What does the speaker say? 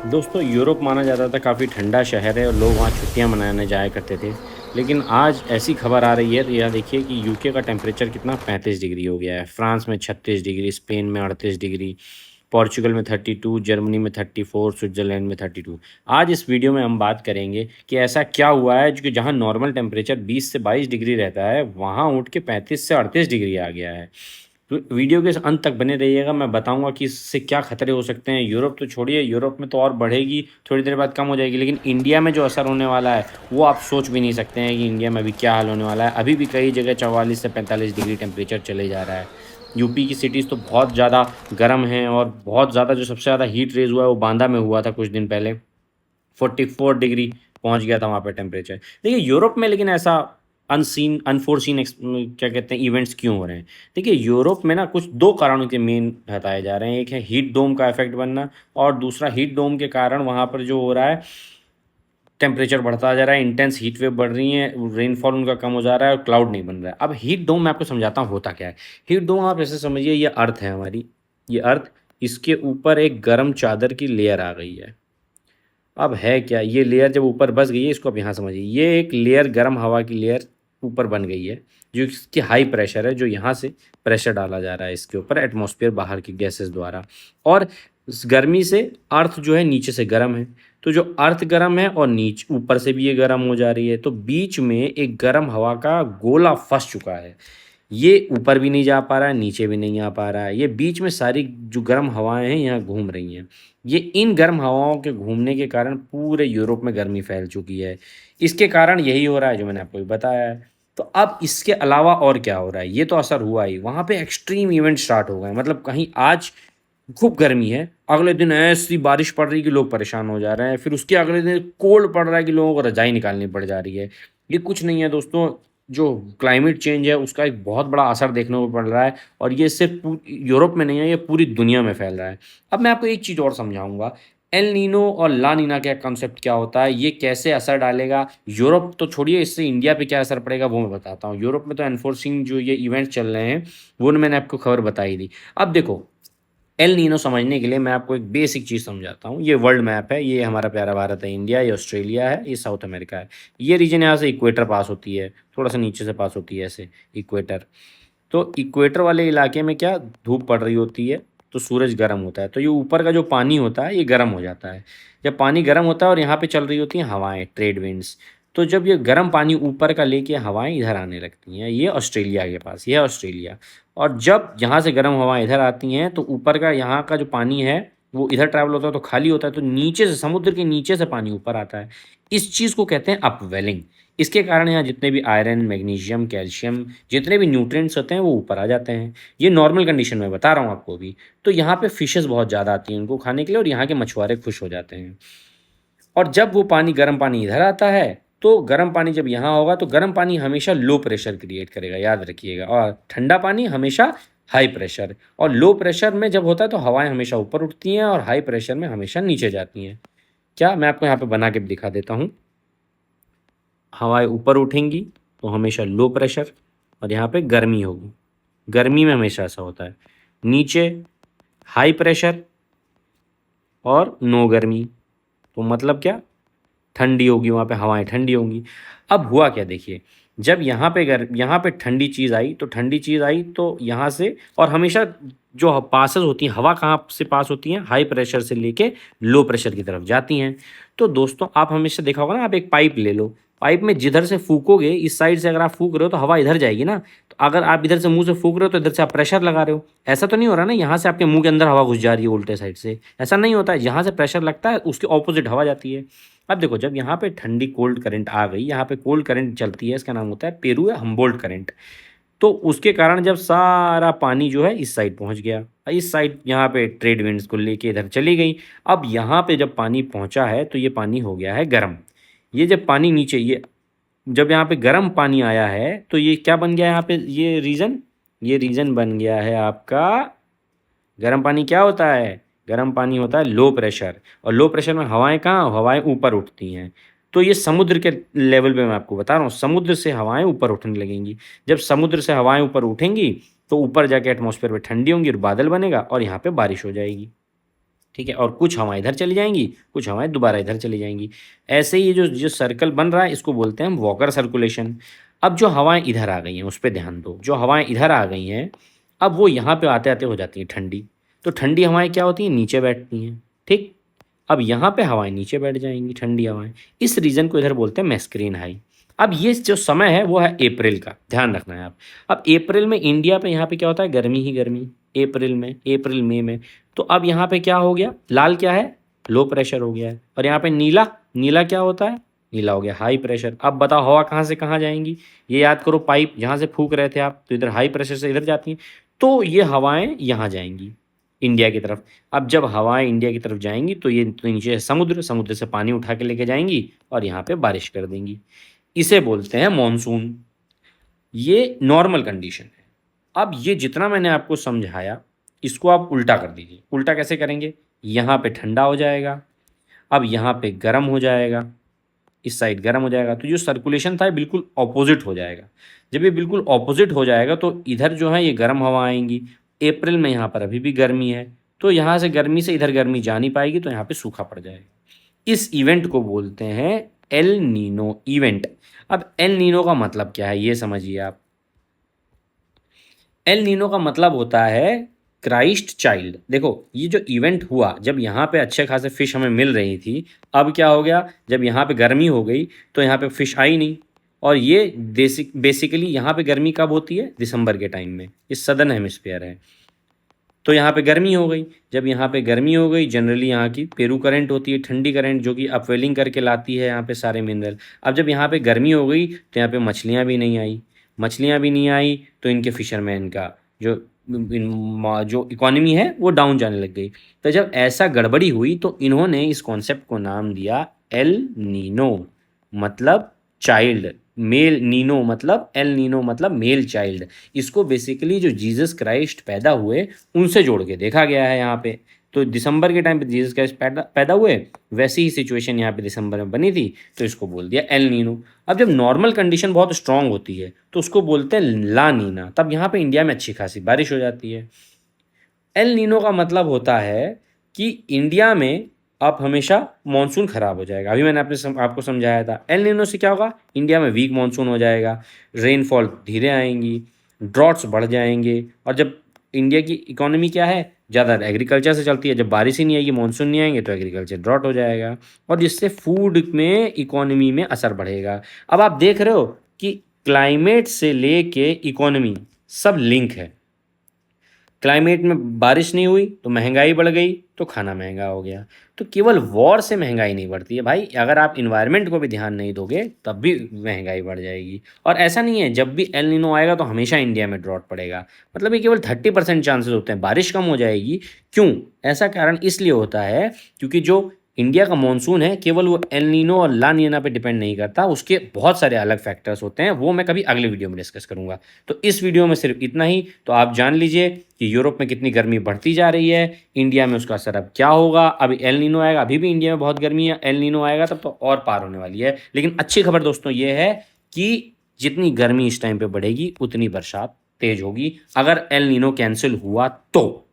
दोस्तों यूरोप माना जाता था काफ़ी ठंडा शहर है और लोग वहाँ छुट्टियाँ मनाने जाया करते थे। लेकिन आज ऐसी खबर आ रही है तो यह देखिए कि यूके का टेम्परेचर कितना 35 डिग्री हो गया है। फ्रांस में 36 डिग्री, स्पेन में 38 डिग्री, पोर्चुगल में 32, जर्मनी में 34, स्विट्ज़रलैंड में 32। आज इस वीडियो में हम बात करेंगे कि ऐसा क्या हुआ है जो कि जहाँ नॉर्मल टेम्परेचर 20 से 22 डिग्री रहता है, वहाँ उठ के 35 से 38 डिग्री आ गया है। तो वीडियो के अंत तक बने रहिएगा, मैं बताऊंगा कि इससे क्या खतरे हो सकते हैं। यूरोप तो छोड़िए, यूरोप में तो और बढ़ेगी, थोड़ी देर बाद कम हो जाएगी, लेकिन इंडिया में जो असर होने वाला है वो आप सोच भी नहीं सकते हैं कि इंडिया में अभी क्या हाल होने वाला है। अभी भी कई जगह 44 से 45 डिग्री टेम्परेचर चले जा रहा है। यूपी की सिटीज़ तो बहुत ज़्यादा गर्म हैं और बहुत ज़्यादा जो सबसे ज़्यादा हीट रेज हुआ है वो बांदा में हुआ था कुछ दिन पहले। 44 डिग्री पहुंच गया था वहाँ पे टेम्परेचर। देखिए यूरोप में लेकिन ऐसा अनसीन अनफोर्सीन क्या कहते हैं इवेंट्स क्यों हो रहे हैं। देखिए यूरोप में ना कुछ दो कारणों के मेन बताए जा रहे हैं। एक है हीट डोम का इफेक्ट बनना, और दूसरा हीट डोम के कारण वहाँ पर जो हो रहा है टेम्परेचर बढ़ता जा रहा है, इंटेंस हीट वेव बढ़ रही है, रेनफॉल उनका कम हो जा रहा है और क्लाउड नहीं बन रहा है। अब हीट डोम मैं आपको समझाता हूँ होता क्या है। हीट डोम आप ऐसे समझिए, ये अर्थ है हमारी, ये अर्थ, इसके ऊपर एक गर्म चादर की लेयर आ गई है। अब है क्या, ये लेयर जब ऊपर बस गई है, इसको अब यहाँ समझिए, ये एक लेयर गर्म हवा की लेयर ऊपर बन गई है, जो इसकी हाई प्रेशर है, जो यहाँ से प्रेशर डाला जा रहा है इसके ऊपर एटमॉस्फेयर बाहर की गैसेस द्वारा। और इस गर्मी से अर्थ जो है नीचे से गर्म है, तो जो अर्थ गर्म है और नीचे ऊपर से भी ये गर्म हो जा रही है, तो बीच में एक गर्म हवा का गोला फंस चुका है। ये ऊपर भी नहीं जा पा रहा है, नीचे भी नहीं आ पा रहा है, ये बीच में सारी जो गर्म हवाएं हैं यहाँ घूम रही हैं। ये इन गर्म हवाओं के घूमने के कारण पूरे यूरोप में गर्मी फैल चुकी है। इसके कारण यही हो रहा है जो मैंने आपको बताया है। तो अब इसके अलावा और क्या हो रहा है, ये तो असर हुआ ही, वहाँ पे एक्सट्रीम इवेंट स्टार्ट हो गए। मतलब कहीं आज खूब गर्मी है, अगले दिन ऐसी बारिश पड़ रही है कि लोग परेशान हो जा रहे हैं, फिर उसके अगले दिन कोल्ड पड़ रहा है कि लोगों को रजाई निकालनी पड़ जा रही है। ये कुछ नहीं है दोस्तों, जो क्लाइमेट चेंज है उसका एक बहुत बड़ा असर देखने को पड़ रहा है, और ये सिर्फ यूरोप में नहीं है, ये पूरी दुनिया में फैल रहा है। अब मैं आपको एक चीज़ और समझाऊंगा, एल नीनो और ला नीना का कंसेप्ट क्या होता है, ये कैसे असर डालेगा यूरोप तो छोड़िए, इससे इंडिया पे क्या असर पड़ेगा वो मैं बताता हूँ। यूरोप में तो एनफोर्सिंग जो ये इवेंट्स चल रहे हैं वो मैंने आपको खबर बताई दी। अब देखो, एल नीनो समझने के लिए मैं आपको एक बेसिक चीज़ समझाता हूँ। ये वर्ल्ड मैप है, ये हमारा प्यारा भारत है, इंडिया, ये ऑस्ट्रेलिया है, ये साउथ अमेरिका है। ये रीजन यहाँ से इक्वेटर पास होती है, थोड़ा सा नीचे से पास होती है ऐसे, इक्वेटर। तो इक्वेटर वाले इलाके में क्या, धूप पड़ रही होती है तो सूरज गर्म होता है, तो ये ऊपर का जो पानी होता है ये गर्म हो जाता है। जब पानी गर्म होता है और यहाँ पे चल रही होती हैं हवाएं, ट्रेड विंड्स, तो जब ये गर्म पानी ऊपर का लेके हवाएं इधर आने लगती हैं, ये ऑस्ट्रेलिया के पास, ये है ऑस्ट्रेलिया। और जब यहाँ से गर्म हवाएं इधर आती हैं तो ऊपर का यहाँ का जो पानी है वो इधर ट्रैवल होता है तो खाली होता है, तो नीचे से, समुद्र के नीचे से पानी ऊपर आता है। इस चीज़ को कहते हैं अपवेलिंग। इसके कारण यहाँ जितने भी आयरन, मैग्नीशियम, कैल्शियम, जितने भी न्यूट्रिएंट्स होते हैं वो ऊपर आ जाते हैं। ये नॉर्मल कंडीशन में बता रहा हूँ आपको भी। तो यहाँ पे फिशेस बहुत ज़्यादा आती हैं उनको खाने के लिए, और यहाँ के मछुआरे खुश हो जाते हैं। और जब वो पानी, गर्म पानी इधर आता है, तो गर्म पानी जब यहाँ होगा तो गर्म पानी हमेशा लो प्रेशर क्रिएट करेगा, याद रखिएगा, और ठंडा पानी हमेशा हाई प्रेशर। और लो प्रेशर में जब होता है तो हवाएं हमेशा ऊपर उठती हैं और हाई प्रेशर में हमेशा नीचे जाती हैं। क्या, मैं आपको यहाँ पे बना के दिखा देता हूँ। हवाएं ऊपर उठेंगी तो हमेशा लो प्रेशर, और यहाँ पे गर्मी होगी, गर्मी में हमेशा ऐसा होता है। नीचे हाई प्रेशर और नो गर्मी, तो मतलब क्या, ठंडी होगी, वहाँ पे हवाएं ठंडी होंगी। अब हुआ क्या देखिए, जब यहाँ पे ठंडी चीज़ आई, तो ठंडी चीज़ आई तो यहाँ से, और हमेशा जो पासेस होती हैं, हवा कहाँ से पास होती हैं, हाई प्रेशर से लेके लो प्रेशर की तरफ जाती हैं। तो दोस्तों आप हमेशा देखा होगा ना, आप एक पाइप ले लो, पाइप में जिधर से फूकोगे, इस साइड से अगर आप फूक रहे हो तो हवा इधर जाएगी ना। तो अगर आप इधर से मुंह से फूक रहे हो तो इधर से आप प्रेशर लगा रहे हो। ऐसा तो नहीं हो रहा ना यहाँ से आपके मुंह के अंदर हवा घुस जा रही है उल्टे साइड से, ऐसा नहीं होता है। जहाँ से प्रेशर लगता है उसके ऑपोजिट हवा जाती है। अब देखो, जब यहाँ पे ठंडी कोल्ड करंट आ गई, यहाँ पे कोल्ड करंट चलती है, इसका नाम होता है पेरू या हम्बोल्ट करंट। तो उसके कारण जब सारा पानी जो है इस साइड पहुँच गया, इस साइड यहाँ पे ट्रेड विंड्स को लेके इधर चली गई। अब यहाँ पे जब पानी पहुँचा है तो ये पानी हो गया है गर्म। ये जब पानी नीचे, ये जब यहाँ पे गर्म पानी आया है तो ये क्या बन गया यहाँ पे, ये रीजन बन गया है आपका। गर्म पानी क्या होता है, गर्म पानी होता है लो प्रेशर, और लो प्रेशर में हवाएं कहाँ, हवाएं ऊपर उठती हैं। तो ये समुद्र के लेवल पे मैं आपको बता रहा हूँ, समुद्र से हवाएं ऊपर उठने लगेंगी। जब समुद्र से हवाएं ऊपर उठेंगी तो ऊपर जाके एटमॉस्फेयर में ठंडी होंगी और बादल बनेगा और यहाँ पे बारिश हो जाएगी। ठीक है, और कुछ हवाएं इधर चली जाएंगी, कुछ हवाएं दोबारा इधर चली जाएंगी। ऐसे ही जो जो सर्कल बन रहा है इसको बोलते हैं हम वॉकर सर्कुलेशन। अब जो हवाएं इधर आ गई हैं उस पर ध्यान दो, जो हवाएं इधर आ गई हैं अब वो यहाँ पे आते आते हो जाती हैं ठंडी। तो ठंडी हवाएं क्या होती हैं, नीचे बैठती हैं। ठीक, अब यहाँ पे हवाएं नीचे बैठ जाएंगी, ठंडी हवाएं। इस रीजन को इधर बोलते हैं मैस्करीन हाई। अब ये जो समय है वो है अप्रैल का, ध्यान रखना है आप। अब अप्रैल में इंडिया पे यहाँ पे क्या होता है, गर्मी ही गर्मी। अप्रैल में, अप्रैल मई में। तो अब यहाँ पे क्या हो गया, लाल क्या है, लो प्रेशर हो गया है। और यहाँ पे नीला, नीला क्या होता है, नीला हो गया हाई प्रेशर। अब बताओ हवा कहाँ से कहाँ जाएंगी, ये याद करो, पाइप जहाँ से फूंक रहे थे आप तो इधर हाई प्रेशर से इधर जाती हैं, तो ये हवाएं यहाँ जाएंगी इंडिया की तरफ। अब जब हवाएं इंडिया की तरफ जाएंगी तो ये तो नीचे है समुद्र, समुद्र से पानी उठा के लेके जाएंगी और यहाँ पे बारिश कर देंगी। इसे बोलते हैं मॉनसून। ये नॉर्मल कंडीशन है। अब ये जितना मैंने आपको समझाया इसको आप उल्टा कर दीजिए। उल्टा कैसे करेंगे, यहाँ पे ठंडा हो जाएगा, अब यहाँ पे गर्म हो जाएगा, इस साइड गर्म हो जाएगा, तो जो सर्कुलेशन था बिल्कुल ऑपोजिट हो जाएगा। जब ये बिल्कुल ऑपोजिट हो जाएगा तो इधर जो है ये गर्म हवा आएंगी। अप्रैल में यहाँ पर अभी भी गर्मी है, तो यहाँ से गर्मी से इधर गर्मी जा नहीं पाएगी, तो यहाँ पे सूखा पड़ जाएगा। इस इवेंट को बोलते हैं एल नीनो इवेंट। अब एल नीनो का मतलब क्या है ये समझिए आप। एल नीनो का मतलब होता है क्राइस्ट चाइल्ड। देखो ये जो इवेंट हुआ, जब यहाँ पे अच्छे खासे फिश हमें मिल रही थी, अब क्या हो गया, जब यहाँ पे गर्मी हो गई तो यहाँ पे फिश आई नहीं। और ये बेसिकली यहाँ पे गर्मी कब होती है, दिसंबर के टाइम में, ये सदर्न हेमिस्फीयर है। तो यहाँ पे गर्मी हो गई, जब यहाँ पे गर्मी हो गई जनरली यहाँ की पेरू करंट होती है, ठंडी करंट, जो कि अपवेलिंग करके लाती है यहाँ पे सारे मिनरल। अब जब यहाँ पे गर्मी हो गई तो यहाँ पे मछलियाँ भी नहीं आई। मछलियाँ भी नहीं आई तो इनके फिशरमैन का जो इकोनॉमी है वो डाउन जाने लग गई। तो जब ऐसा गड़बड़ी हुई तो इन्होंने इस कॉन्सेप्ट को नाम दिया एल नीनो, मतलब चाइल्ड। मेल नीनो मतलब, एल नीनो मतलब मेल चाइल्ड। इसको बेसिकली जो जीसस क्राइस्ट पैदा हुए उनसे जोड़ के देखा गया है यहाँ पे। तो दिसंबर के टाइम पे जीसस क्राइस्ट पैदा हुए, वैसी ही सिचुएशन यहाँ पे दिसंबर में बनी थी, तो इसको बोल दिया एल नीनो। अब जब नॉर्मल कंडीशन बहुत स्ट्रांग होती है तो उसको बोलते हैं ला नीना, तब यहाँ पे इंडिया में अच्छी खासी बारिश हो जाती है। एल नीनो का मतलब होता है कि इंडिया में अब हमेशा मानसून खराब हो जाएगा। अभी मैंने आपको समझाया था एल नीनो से क्या होगा, इंडिया में वीक मानसून हो जाएगा, रेनफॉल धीरे आएंगी, ड्रॉट्स बढ़ जाएंगे। और जब इंडिया की इकोनॉमी क्या है, ज़्यादा एग्रीकल्चर से चलती है, जब बारिश ही नहीं आएगी, मानसून नहीं आएंगे तो एग्रीकल्चर ड्रॉट हो जाएगा, और जिससे फूड में, इकोनॉमी में असर बढ़ेगा। अब आप देख रहे हो कि क्लाइमेट से लेके इकोनॉमी सब लिंक है। क्लाइमेट में बारिश नहीं हुई तो महंगाई बढ़ गई, तो खाना महंगा हो गया। तो केवल वॉर से महंगाई नहीं बढ़ती है भाई, अगर आप इन्वायरमेंट को भी ध्यान नहीं दोगे तब भी महंगाई बढ़ जाएगी। और ऐसा नहीं है जब भी एल नीनो आएगा तो हमेशा इंडिया में ड्रॉट पड़ेगा, मतलब ये केवल 30% चांसेस होते हैं बारिश कम हो जाएगी। क्यों, ऐसा कारण इसलिए होता है क्योंकि जो इंडिया का मानसून है केवल वो एल नीनो और ला नीना पे डिपेंड नहीं करता, उसके बहुत सारे अलग फैक्टर्स होते हैं, वो मैं कभी अगले वीडियो में डिस्कस करूंगा। तो इस वीडियो में सिर्फ इतना ही। तो आप जान लीजिए कि यूरोप में कितनी गर्मी बढ़ती जा रही है, इंडिया में उसका असर अब क्या होगा। अभी एल नीनो आएगा, अभी भी इंडिया में बहुत गर्मी है, एल नीनो आएगा तब तो और पार होने वाली है। लेकिन अच्छी खबर दोस्तों ये है कि जितनी गर्मी इस टाइम पे बढ़ेगी उतनी बरसात तेज होगी, अगर एल नीनो कैंसिल हुआ तो।